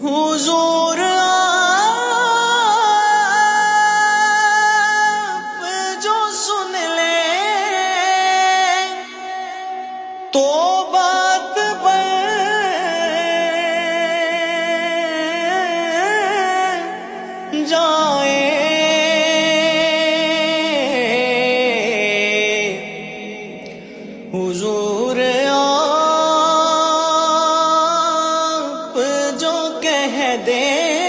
حضور آپ جو سن لیں تو بات بن جائے، حضور آپ جو کہہ دیں